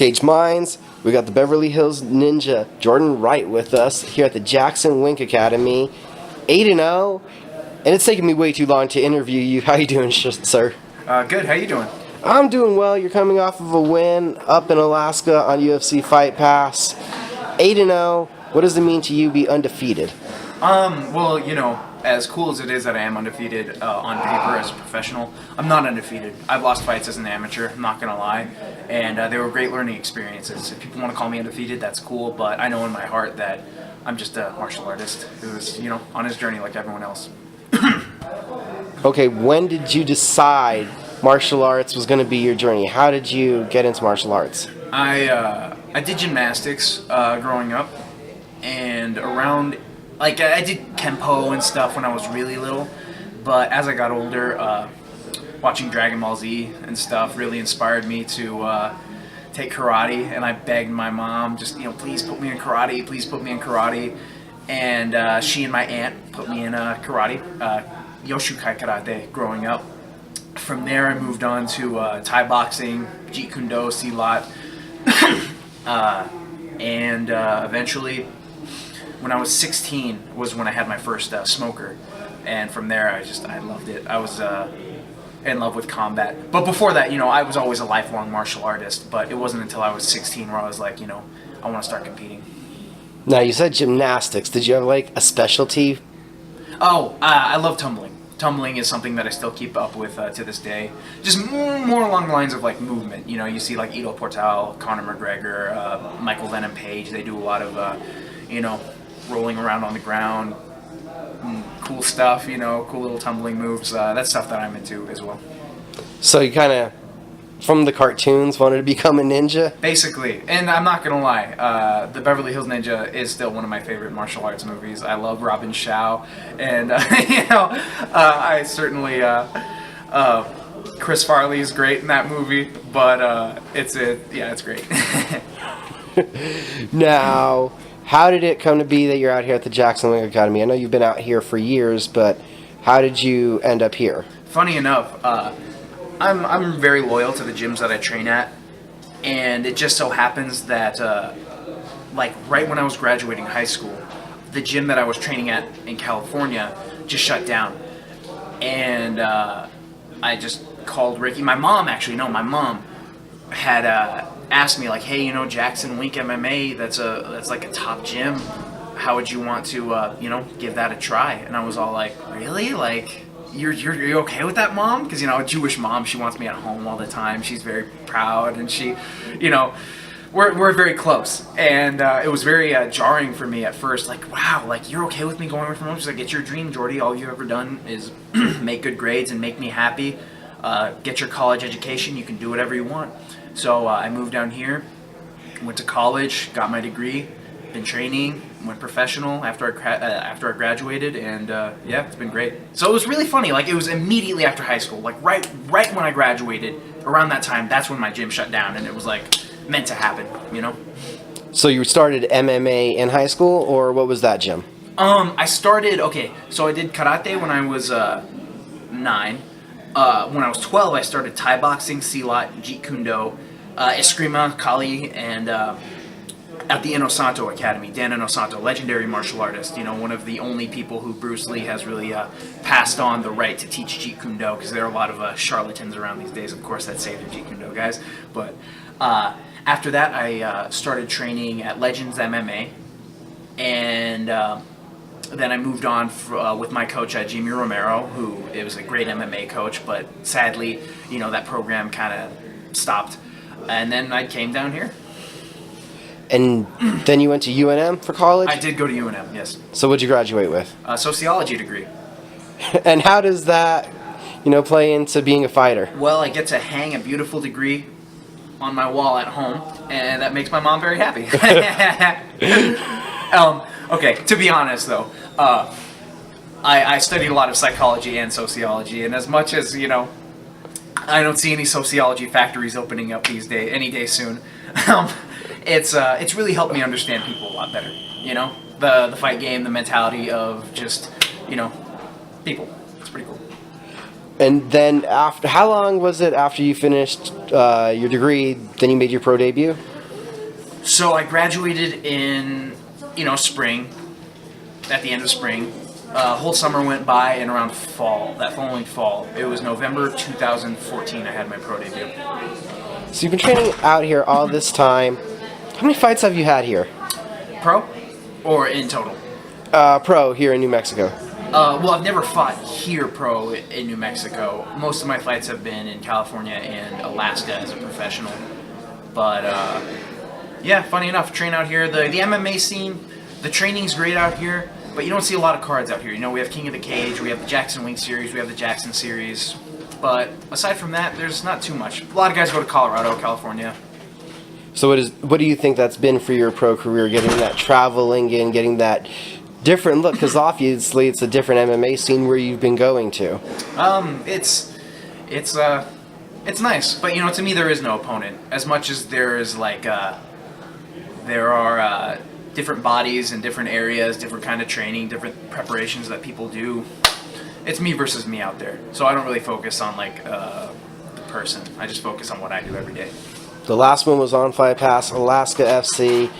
Caged Minds. We got the Beverly Hills Ninja, Jordan Wright, with us here at the JacksonWink Academy. 8-0, and it's taken me way too long to interview you. How you doing, sir? Good. How you doing? I'm doing well. You're coming off of a win up in Alaska on UFC Fight Pass. 8-0. What does it mean to you be undefeated? Well, you know, as cool as it is that I am undefeated on paper as a professional, I'm not undefeated. I've lost fights as an amateur, I'm not going to lie, and they were great learning experiences. If people want to call me undefeated, that's cool, but I know in my heart that I'm just a martial artist who's, you know, on his journey like everyone else. Okay, when did you decide martial arts was going to be your journey? How did you get into martial arts? I did gymnastics growing up, and around, like, I did Kempo and stuff when I was really little, but as I got older, watching Dragon Ball Z and stuff really inspired me to take karate, and I begged my mom, just, you know, please put me in karate, please put me in karate, and she and my aunt put me in karate, Yoshukai karate, growing up. From there, I moved on to Thai boxing, Jeet Kune Do, Silat, and eventually, when I was 16 was when I had my first smoker, and from there I loved it. I was in love with combat. But before that, you know, I was always a lifelong martial artist, but it wasn't until I was 16 where I was like, you know, I want to start competing. Now, you said gymnastics. Did you have, like, a specialty? Oh, I love tumbling. Tumbling is something that I still keep up with to this day. Just more along the lines of, like, movement. You know, you see, like, Ido Portal, Conor McGregor, Michael Venom Page. They do a lot of, you know, rolling around on the ground, cool stuff, you know, cool little tumbling moves. That's stuff that I'm into as well. So you kind of, from the cartoons, wanted to become a ninja? Basically, and I'm not gonna lie, the Beverly Hills Ninja is still one of my favorite martial arts movies. I love Robin Shao, and you know, I certainly Chris Farley's great in that movie, but it's great. Now, how did it come to be that you're out here at the JacksonWink Academy? I know you've been out here for years, but how did you end up here? Funny enough, I'm very loyal to the gyms that I train at, and it just so happens that, like, right when I was graduating high school, the gym that I was training at in California just shut down, and I just called Ricky. My mom had asked me, like, hey, you know, JacksonWink MMA, that's like a top gym. How would you want to, you know, give that a try? And I was all like, really? Like, you're okay with that, Mom? Because, you know, a Jewish mom, she wants me at home all the time. She's very proud, and she, you know, we're very close. And it was very jarring for me at first. Like, wow, like, you're okay with me going away from home? She's like, it's your dream, Jordy. All you've ever done is make good grades and make me happy. Get your college education. You can do whatever you want. So I moved down here, went to college, got my degree, been training, went professional after I graduated, and yeah, it's been great. So it was really funny. Like, it was immediately after high school, like right when I graduated. Around that time, that's when my gym shut down, and it was like meant to happen, you know. So you started MMA in high school, or what was that gym? I started, okay, so I did karate when I was 9. When I was 12, I started Thai boxing, Silat, Jeet Kune Do, Eskrima, Kali, and at the Inosanto Academy. Dan Inosanto, legendary martial artist, you know, one of the only people who Bruce Lee has really passed on the right to teach Jeet Kune Do, because there are a lot of charlatans around these days, of course, that say they're Jeet Kune Do guys. But after that, I started training at Legends MMA, and then I moved on with my coach, Jimmy Romero, who it was a great MMA coach, but sadly, you know, that program kind of stopped. And then I came down here. And then you went to UNM for college? I did go to UNM, yes. So what'd you graduate with? A sociology degree. And how does that, you know, play into being a fighter? Well, I get to hang a beautiful degree on my wall at home, and that makes my mom very happy. Okay, to be honest, though, I studied a lot of psychology and sociology, and as much as, you know, I don't see any sociology factories opening up any day soon, it's really helped me understand people a lot better, you know? The fight game, the mentality of just, you know, people. It's pretty cool. And then how long was it after you finished your degree, then you made your pro debut? So I graduated in, spring, at the end of spring. Whole summer went by, and around fall, that following fall, it was November 2014, I had my pro debut. So you've been training out here all this time. How many fights have you had here? Pro? Or in total? Pro here in New Mexico. Well, I've never fought here pro in New Mexico. Most of my fights have been in California and Alaska as a professional. But, yeah, funny enough, train out here. The MMA scene, the training's great out here, but you don't see a lot of cards out here. We have King of the Cage, we have the JacksonWink series, we have the Jackson series. But aside from that, there's not too much. A lot of guys go to Colorado, California. So what do you think that's been for your pro career, getting that traveling in, getting that different look? Because obviously it's a different MMA scene where you've been going to. It's nice, but to me there is no opponent. As much as there is there are different bodies in different areas, different kind of training, different preparations that people do. It's me versus me out there. So I don't really focus on the person. I just focus on what I do every day. The last one was on Fight Pass, Alaska FC.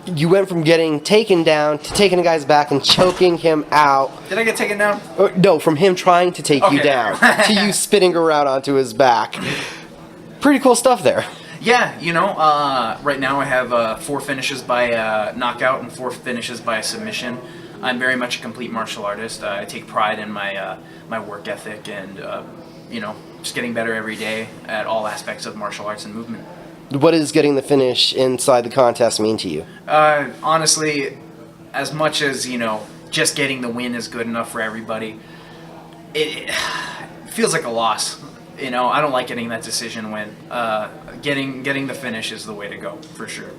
You went from getting taken down to taking a guy's back and choking him out. Did I get taken down? No, from him trying to take you down to you spinning around onto his back. Pretty cool stuff there. Yeah, right now I have 4 finishes by knockout and 4 finishes by submission. I'm very much a complete martial artist. I take pride in my work ethic and, just getting better every day at all aspects of martial arts and movement. What does getting the finish inside the contest mean to you? Honestly, as much as, just getting the win is good enough for everybody, it feels like a loss. I don't like getting that decision win. Getting the finish is the way to go, for sure.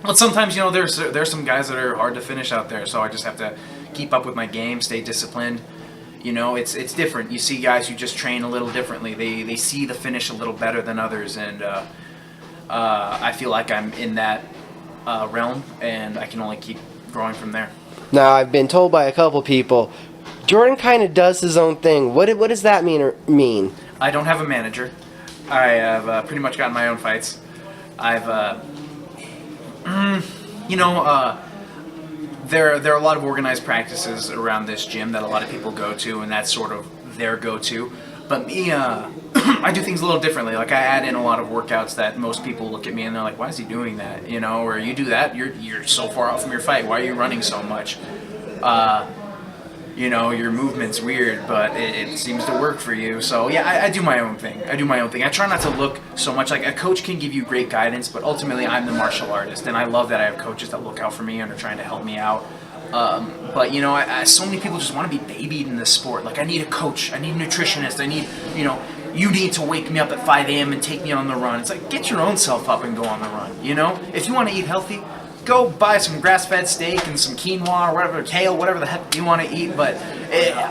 But sometimes, there's some guys that are hard to finish out there, so I just have to keep up with my game, stay disciplined. It's different. You see guys who just train a little differently. They see the finish a little better than others, and I feel like I'm in that realm, and I can only keep growing from there. Now, I've been told by a couple people, Jordan kind of does his own thing. What does that mean? I don't have a manager. I have pretty much gotten my own fights. I've, there are a lot of organized practices around this gym that a lot of people go to, and that's sort of their go-to. But me, I do things a little differently. Like, I add in a lot of workouts that most people look at me and they're like, why is he doing that? Or you do that, you're so far out from your fight. Why are you running so much? Your movement's weird, but it seems to work for you. So, yeah, I do my own thing. I try not to look so much like a coach can give you great guidance, but ultimately I'm the martial artist, and I love that I have coaches that look out for me and are trying to help me out. But, so many people just want to be babied in this sport. Like, I need a coach, I need a nutritionist, I need, you need to wake me up at 5 a.m. and take me on the run. It's like, get your own self up and go on the run, If you want to eat healthy, go buy some grass-fed steak and some quinoa or whatever, kale, whatever the heck you want to eat. But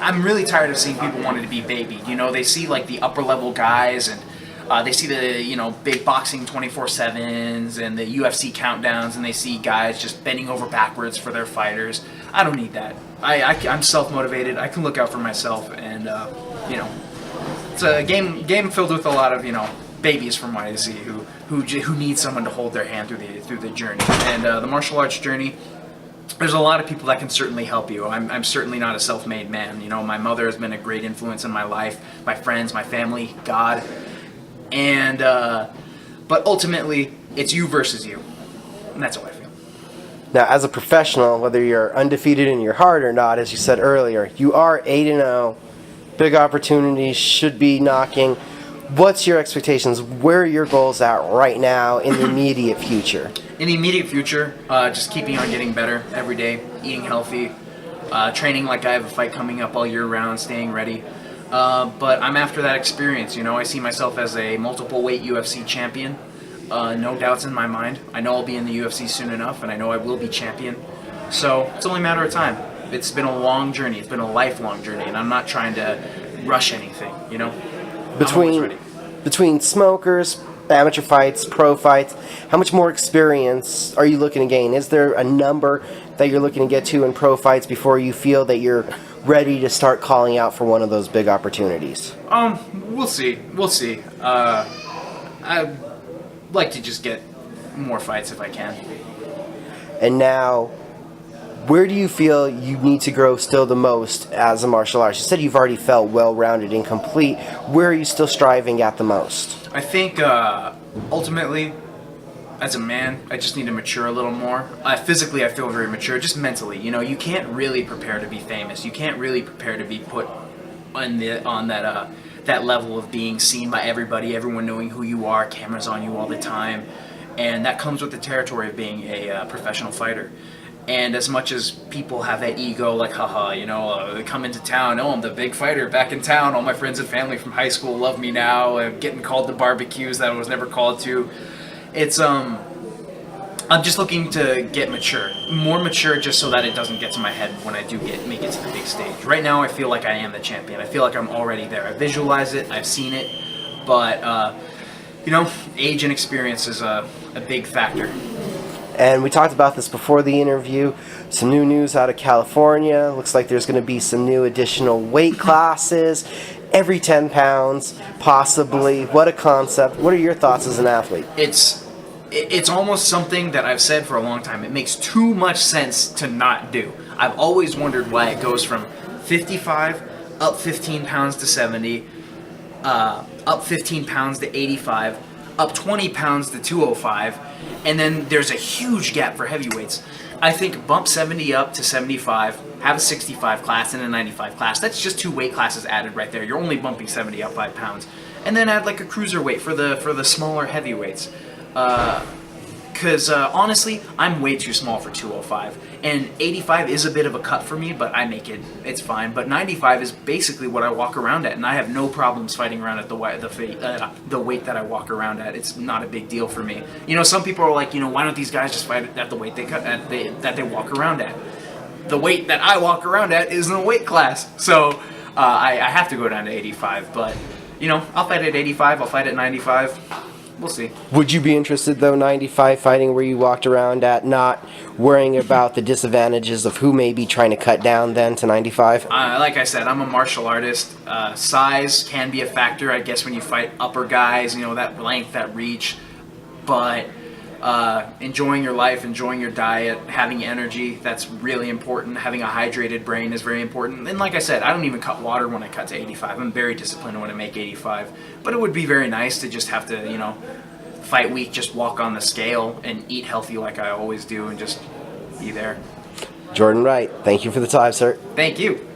I'm really tired of seeing people wanting to be babied. They see, the upper-level guys, and they see the, big boxing 24/7s and the UFC countdowns, and they see guys just bending over backwards for their fighters. I don't need that. I'm self-motivated. I can look out for myself, and, it's a game filled with a lot of, babies from what I see who need someone to hold their hand through the journey. And the martial arts journey, there's a lot of people that can certainly help you. I'm certainly not a self-made man. My mother has been a great influence in my life, my friends, my family, God. And but ultimately, it's you versus you. And that's how I feel. Now, as a professional, whether you're undefeated in your heart or not, as you said earlier, you are 8-0. Big opportunities should be knocking. What's your expectations? Where are your goals at right now in the immediate future? In the immediate future, just keeping on getting better every day, eating healthy, training like I have a fight coming up all year round, staying ready. But I'm after that experience. I see myself as a multiple weight UFC champion. No doubts in my mind. I know I'll be in the UFC soon enough, and I know I will be champion. So it's only a matter of time. It's been a long journey. It's been a lifelong journey, and I'm not trying to rush anything, Between smokers, amateur fights, pro fights, how much more experience are you looking to gain? Is there a number that you're looking to get to in pro fights before you feel that you're ready to start calling out for one of those big opportunities? We'll see. I'd like to just get more fights if I can. And now, where do you feel you need to grow still the most as a martial artist? You said you've already felt well-rounded and complete. Where are you still striving at the most? I think ultimately, as a man, I just need to mature a little more. Physically, I feel very mature. Just mentally, you can't really prepare to be famous. You can't really prepare to be put on that level of being seen by everybody, everyone knowing who you are, cameras on you all the time, and that comes with the territory of being a professional fighter. And as much as people have that ego, like, haha, they come into town, oh, I'm the big fighter back in town, all my friends and family from high school love me now, I'm getting called to barbecues that I was never called to. It's, I'm just looking to get more mature just so that it doesn't get to my head when I do make it to the big stage. Right now I feel like I am the champion. I feel like I'm already there. I visualize it, I've seen it, but, age and experience is a big factor. And we talked about this before the interview. Some new news out of California. Looks like there's going to be some new additional weight classes. Every 10 pounds, possibly. What a concept. What are your thoughts as an athlete? It's almost something that I've said for a long time. It makes too much sense to not do. I've always wondered why it goes from 55, up 15 pounds to 70, up 15 pounds to 85, up 20 pounds to 205, and then there's a huge gap for heavyweights. I think bump 70 up to 75, have a 65 class and a 95 class. That's just 2 weight classes added right there. You're only bumping 70 up 5 pounds. And then add like a cruiserweight for the smaller heavyweights. Because honestly, I'm way too small for 205. And 85 is a bit of a cut for me, but I make it. It's fine. But 95 is basically what I walk around at, and I have no problems fighting around at the weight that I walk around at. It's not a big deal for me. Some people are like, why don't these guys just fight at the weight that they walk around at? The weight that I walk around at isn't a weight class, so I have to go down to 85. But I'll fight at 85. I'll fight at 95. We'll see. Would you be interested, though, 95 fighting where you walked around at, not worrying about the disadvantages of who may be trying to cut down then to 95? Like I said, I'm a martial artist. Size can be a factor, I guess, when you fight upper guys, that length, that reach. But enjoying your life, enjoying your diet, having energy, that's really important. Having a hydrated brain is very important. And like I said, I don't even cut water when I cut to 85. I'm very disciplined when I make 85. But it would be very nice to just have to, fight week, just walk on the scale and eat healthy like I always do and just be there. Jordan Wright, thank you for the time, sir. Thank you.